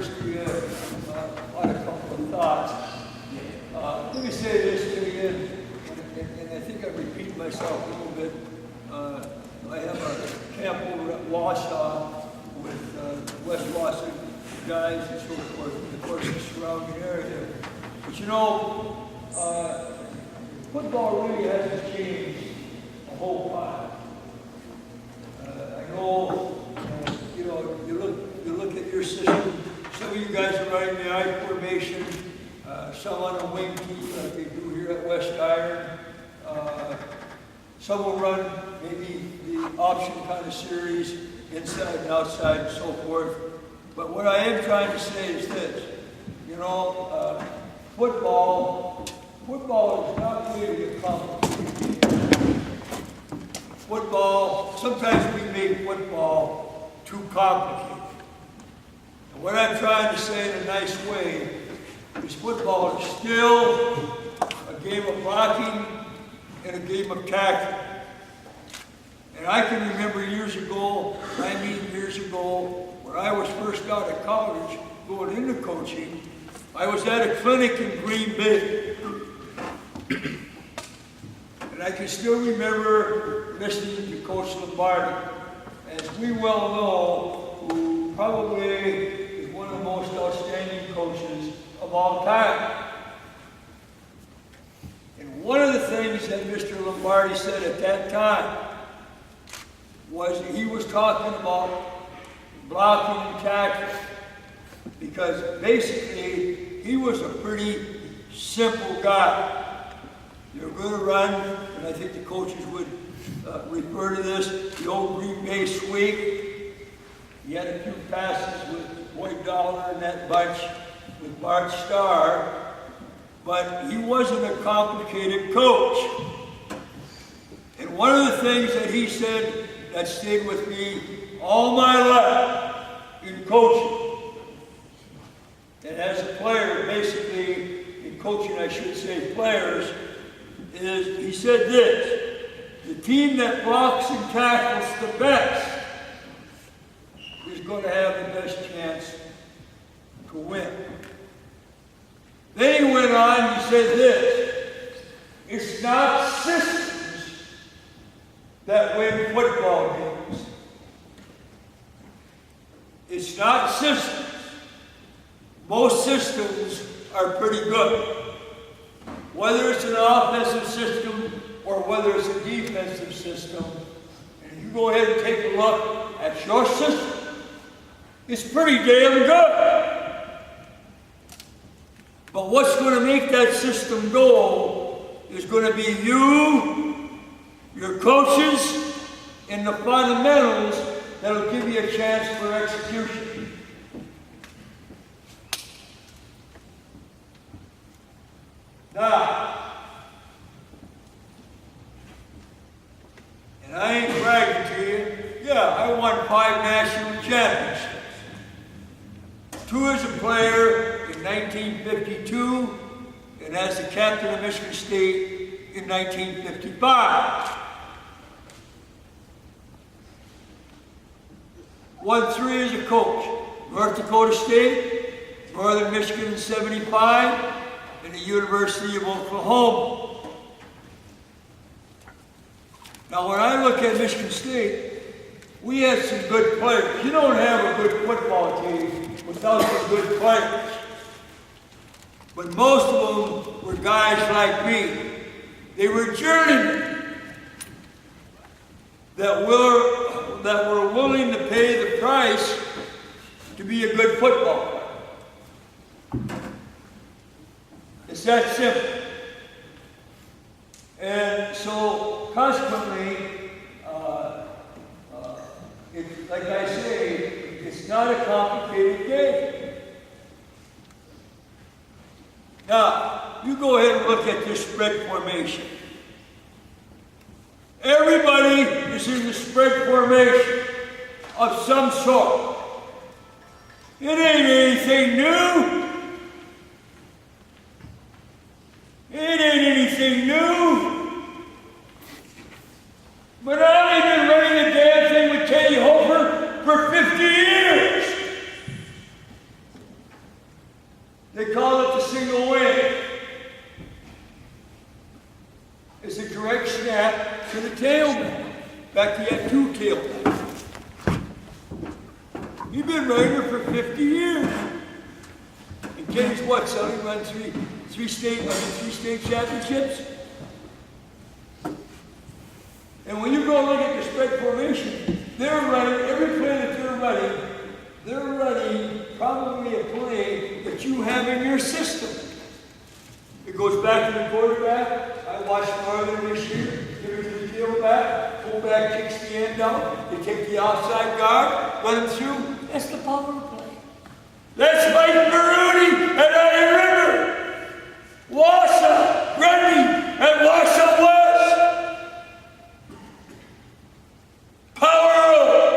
first to you on a couple of thoughts. Let me say this to you, and I think I repeat myself a little bit. I have a camp over at Wausau with West Wausau guys and so forth, and of course the surrounding area. But you know, football really hasn't changed a whole lot. I know, you know, you look at your system. Some of you guys are running the I formation, some on a wing team like they do here at West Iron. Some will run maybe the option kind of series, inside and outside and so forth. But what I am trying to say is this, you know, football is not really a complicated game. Football, sometimes we make football too complicated. And what I'm trying to say in a nice way is football is still a game of blocking and a game of tackling. And I can remember years ago, when I was first out of college, going into coaching, I was at a clinic in Green Bay. And I can still remember listening to Coach Lombardi, as we well know, who probably is one of the most outstanding coaches of all time. And one of the things that Mr. Lombardi said at that time was he was talking about blocking and tackling, because basically he was a pretty simple guy. You're going to run, and I think the coaches would refer to this, the old Green Bay sweep. He had a few passes with Boyd Dollar and that bunch with Bart Starr, but he wasn't a complicated coach. And one of the things that he said that stayed with me all my life in coaching, and as a player, basically in coaching I should say players, is he said this: the team that blocks and tackles the best is going to have the best chance to win. Then he went on, he said this: it's not systems that win football games. It's not systems. Most systems are pretty good. Whether it's an offensive system or whether it's a defensive system, and you go ahead and take a look at your system, it's pretty damn good. But what's going to make that system go is going to be you, your coaches, and the fundamentals that'll give you a chance for execution. Now, and I ain't bragging to you, yeah, I won 5 national championships. 2 as a player in 1952, and as the captain of Michigan State in 1955. Won 3 as a coach. North Dakota State, Northern Michigan in 75, and the University of Oklahoma. Now when I look at Michigan State, we had some good players. You don't have a good football team without some good players. But most of them were guys like me. They were journeymen that were willing to pay the price to be a good football player. It's that simple. And so, consequently, like I say, it's not a complicated game. Now, you go ahead and look at this spread formation. Everybody is in the spread formation of some sort. It ain't anything new. It ain't anything new. But I've been running the damn thing with Teddy Hofer for 50 years. correct snap to the tailback. In fact, he had 2 tailbacks. You've been riding her for 50 years. And Kenny's what, son? He run three state championships? And when you go look at the spread formation, they're running, every play that they're running probably a play that you have in your system. It goes back to the quarterback. I watched Northern this year. Give it to the tailback. Fullback kicks the end out. They take the outside guard, run him through. That's the power play. That's Mike Maroney at Iron River. Wausau, Grundy, and Wausau West. Power up.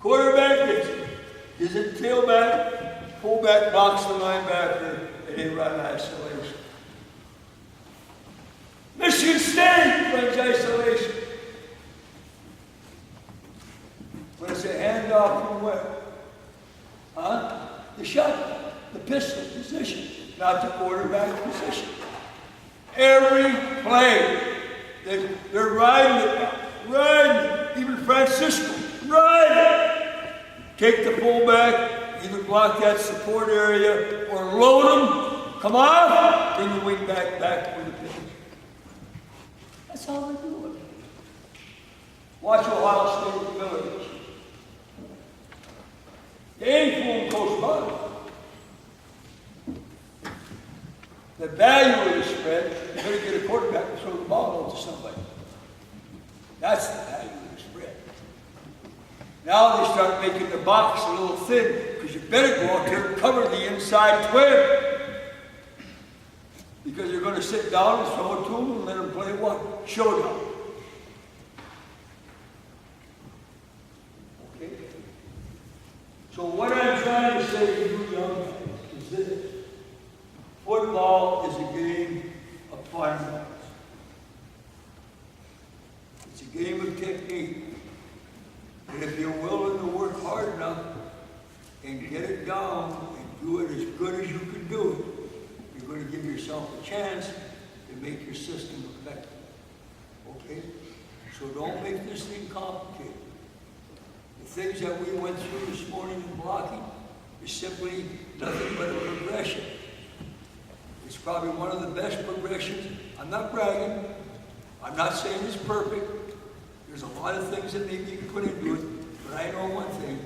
Quarterback is it tailback, fullback blocks the linebacker, and they run isolation. Michigan State runs isolation. When it's a handoff from where? Huh? The shotgun, the pistol position, not the quarterback position. Every play, they're riding it, even Francisco, riding it. Take the fullback, either block that support area or load them, come off, bring the wing back with the pitch. That's how they do it. Watch Ohio State Village. They ain't fooling Coach Bud. The value of the spread, you better get a quarterback to throw the ball out to somebody. That's the value of the spread. Now they start making the box a little thin, because you better go out there and cover the inside 12. Because they're going to sit down and throw it to them and let them play what? Showdown. Okay? So what I'm trying to say to you young guys is this. Football is a game of fundamentals. It's a game of technique. And if you're willing to work hard enough and get it down and do it as good as you can do it, you're going to give yourself a chance to make your system effective. Okay? So don't make this thing complicated. The things that we went through this morning in blocking is simply nothing but a progression. It's probably one of the best progressions. I'm not bragging. I'm not saying it's perfect. There's a lot of things that maybe you can put into it, but I know one thing.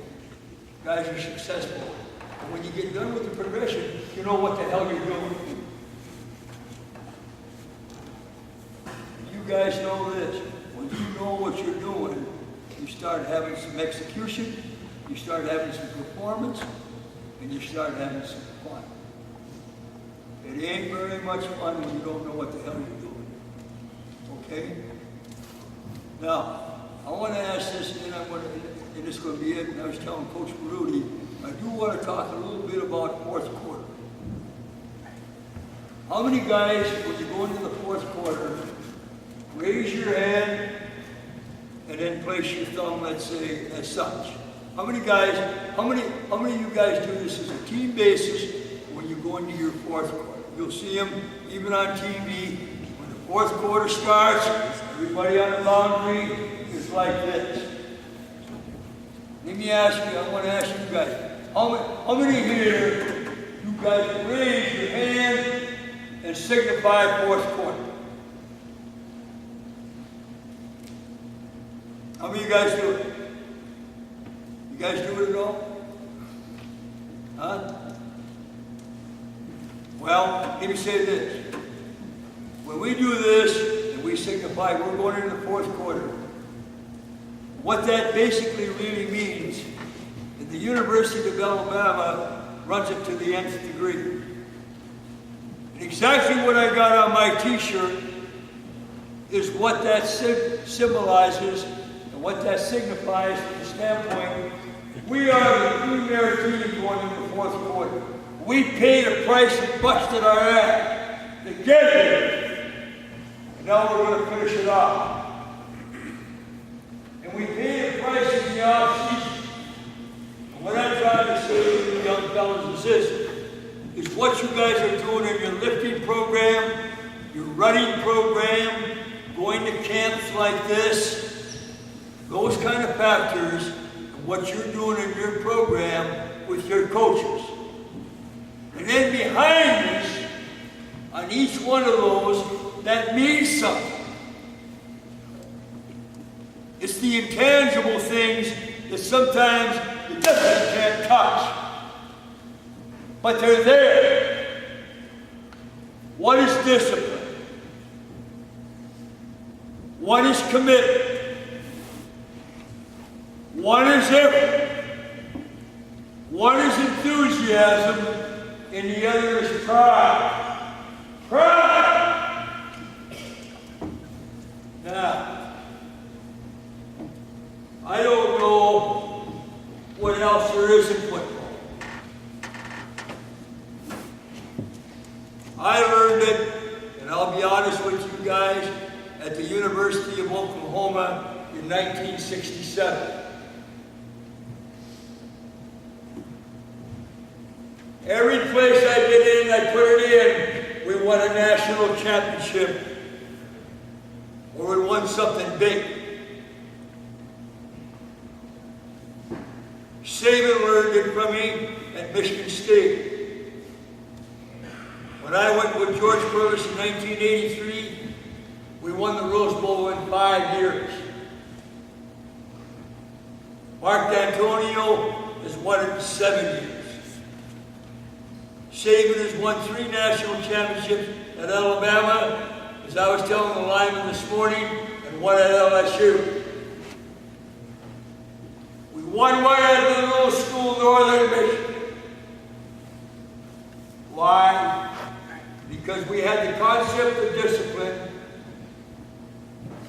Guys are successful. And when you get done with the progression, you know what the hell you're doing. You guys know this. When you know what you're doing, you start having some execution, you start having some performance, and you start having some fun. It ain't very much fun when you don't know what the hell you're doing. Okay? Now, I want to ask this, and and this is going to be it, and I was telling Coach Rudy, I do want to talk a little bit about fourth quarter. How many guys, when you go into the fourth quarter, raise your hand and then place your thumb, let's say, as such? How many guys, how many of you guys do this as a team basis when you go into your fourth quarter? You'll see them even on TV. When the fourth quarter starts, everybody on the boundary is like this. Let me ask you, I want to ask you guys, how many here, you guys raise your hand and signify fourth quarter? How many of you guys do it? You guys do it at all? Huh? Well, let me say this. When we do this, and we signify we're going into the fourth quarter, what that basically really means is the University of Alabama runs it to the nth degree. And exactly what I got on my t-shirt is what that symbolizes and what that signifies from the standpoint. We are the premier team going into the fourth quarter. We paid a price and busted our ass to get here. And now we're going to finish it off. And we paid a price in the off-season. And what I'm trying to say to you young fellas is this. is what you guys are doing in your lifting program, your running program, going to camps like this, those kind of factors, and what you're doing in your program with your coaches. And then behind this, on each one of those, that means something. It's the intangible things that sometimes the discipline can't touch. But they're there. What is discipline? What is commitment? One is effort. One is enthusiasm, and the other is pride. Pride! Now, I don't know what else there is in football. I learned it, and I'll be honest with you guys, at the University of Oklahoma in 1967. Every place I've been in, I put it in, we won a national championship, or we won something big. Saban learned it from me at Michigan State. When I went with George Purvis in 1983, we won the Rose Bowl in 5 years. Mark D'Antonio has won it in 7 years. Saban has won 3 national championships at Alabama, as I was telling the lineman this morning, and 1 at LSU. We won one at the little school, Northern Michigan. Why? Because we had the concept of discipline,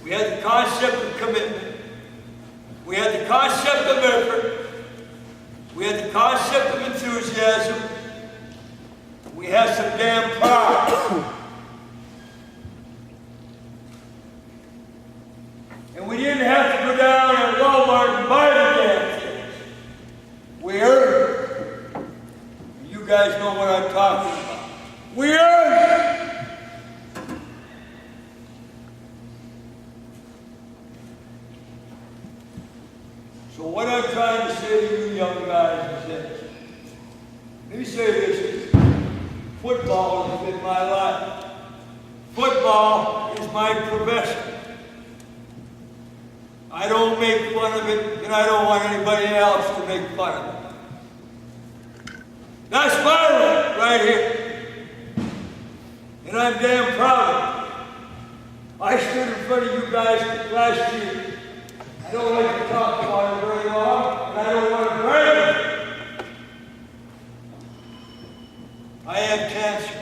we had the concept of commitment, we had the concept of effort, we had the concept of enthusiasm, we had some damn pride. And we didn't have to go down at Walmart and buy the damn things. We earned it. You guys know what I'm talking about. We earned it. So what I'm trying to say to you young guys is this. Let me say this. Football has been my life. Football is my profession. I don't make fun of it, and I don't want anybody else to make fun of it. That's my right here. And I'm damn proud of it. I stood in front of you guys last year. I don't like to talk about it very long, and I don't want to brag it. I had cancer.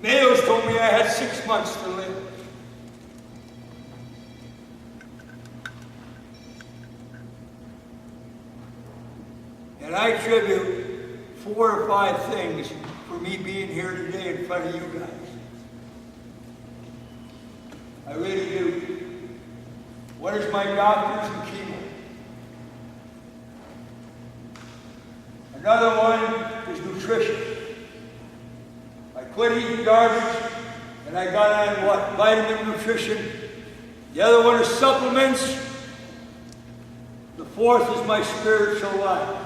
Mayos told me I had 6 months to live. And I attribute 4 or 5 things for me being here today in front of you guys. I really do. One is my doctors and chemo. Another one is nutrition. I quit eating garbage and I got on what? Vitamin nutrition. The other one is supplements. The 4th is my spiritual life.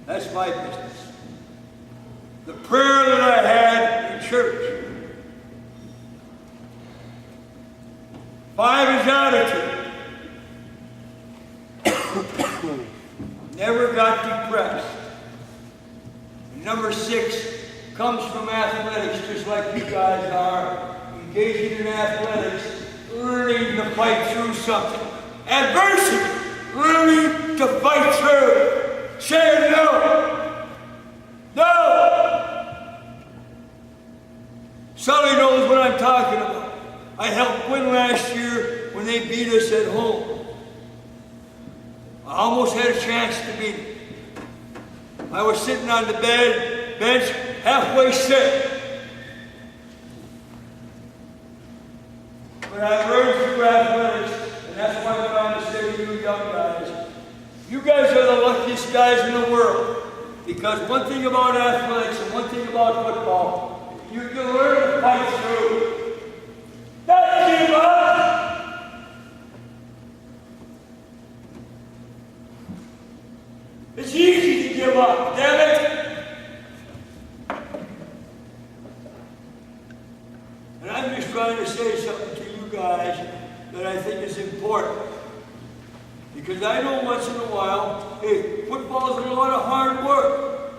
That's my business. The prayer that I had in church. 5 is attitude. Never got depressed. Number 6 comes from athletics, just like you guys are, engaging in athletics, learning to fight through something. Adversity, learning to fight through. Saying no. No. Sully knows what I'm talking about. I helped win last year when they beat us at home. I almost had a chance to beat them. I was sitting on the bench, halfway sick. But I learned through athletics, and that's why I'm trying to say to you young guys, you guys are the luckiest guys in the world. Because one thing about athletics and one thing about football, you learn to fight through. Not give up. It's easy to give up, damn it. And I'm just trying to say something to you guys that I think is important. Because I know once in a while, hey, football is a lot of hard work.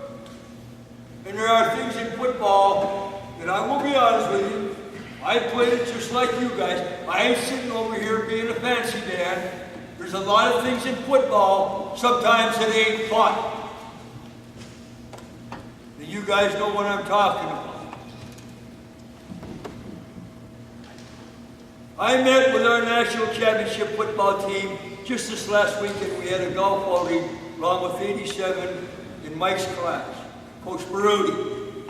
And there are things in football that I will be honest with you, I played it just like you guys. I ain't sitting over here being a fancy man. There's a lot of things in football, sometimes it ain't fun. And you guys know what I'm talking about. I met with our national championship football team just this last weekend. We had a golf outing along with 87 in Mike's class, Coach Baruti.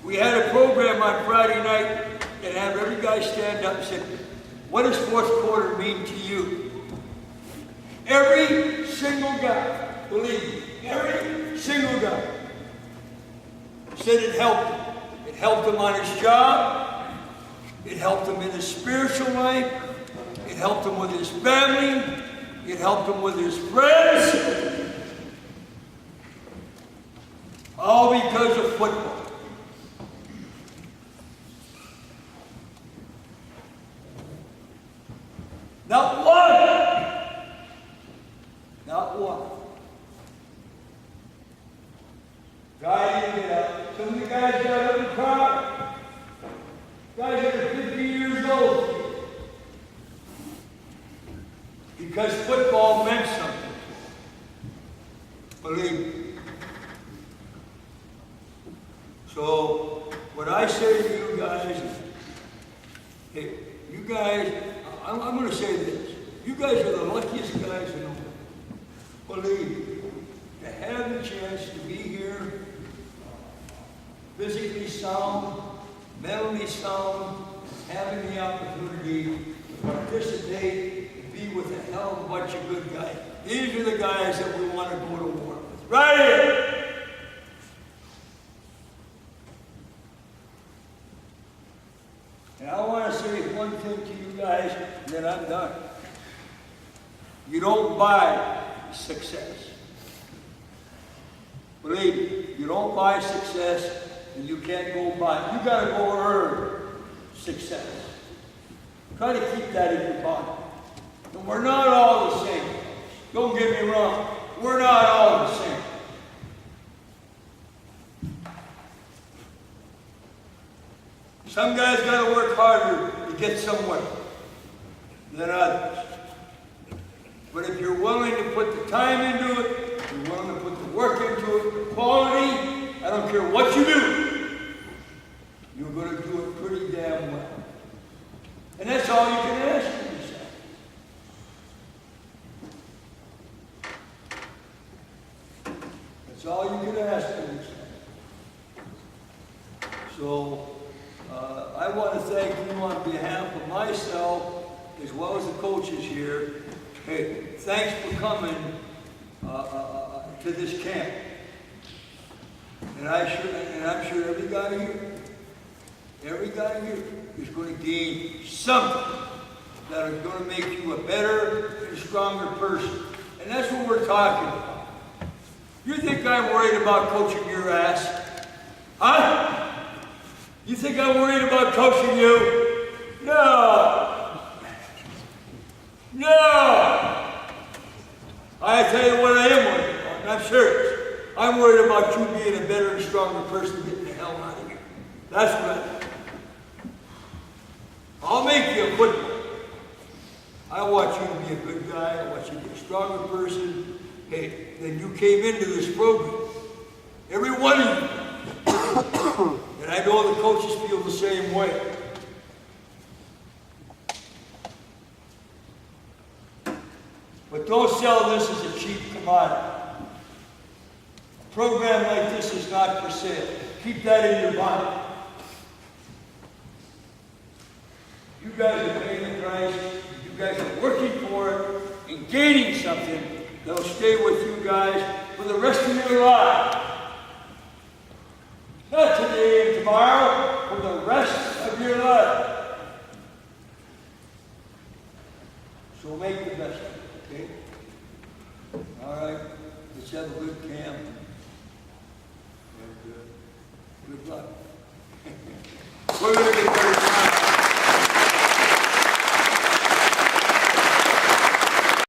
We had a program on Friday night and had every guy stand up and said, what does fourth quarter mean to you? Every single guy, believe me, every single guy said it helped him. It helped him on his job. It helped him in his spiritual life. It helped him with his family. It helped him with his friends. All because of football. Not one. Not one. Guy didn't get up. Some of the guys got up and cried. Guys that are 50 years old. Because football meant something. Believe me. So, what I say to you guys is, hey, you guys, I'm going to say this. You guys are the luckiest guys in the world. Believe me. To have the chance to be here, physically sound, mentally sound, having the opportunity to participate, and be with a hell of a bunch of good guys. These are the guys that we want to go to war with. Right here! And I want to say one thing to you guys, and then I'm done. You don't buy success. Believe me, you don't buy success, and you can't go buy it. You got to go earn success. Try to keep that in your body. And we're not all the same. Don't get me wrong. We're not all the same. Some guys got to work harder to get somewhere than others. But if you're willing to put the time into it, you're willing to put the work into it, the quality, I don't care what you do, you're going to do it pretty damn well. And that's all you can ask for yourself. That's all you can ask for yourself. So, I want to thank you on behalf of myself, as well as the coaches here. Hey, thanks for coming to this camp. And I'm sure every guy here is going to gain something that is going to make you a better and stronger person. And that's what we're talking about. You think I'm worried about coaching your ass? Huh? You think I'm worried about coaching you? No. No. I tell you what I am worried about, and I'm serious. I'm worried about you being a better and stronger person, getting the hell out of here. That's what I do. I'll make you a good one. I want you to be a good guy. I want you to be a stronger person. Hey, then you came into this program. Every one of you. And I know the coaches feel the same way. But don't sell this as a cheap commodity. A program like this is not for sale. Keep that in your mind. You guys are paying the price. You guys are working for it and gaining something that'll stay with you guys for the rest of your life. Not today and tomorrow, for the rest of your life. So make the best of it, okay? All right, let's have a good camp. And, good luck. We're going to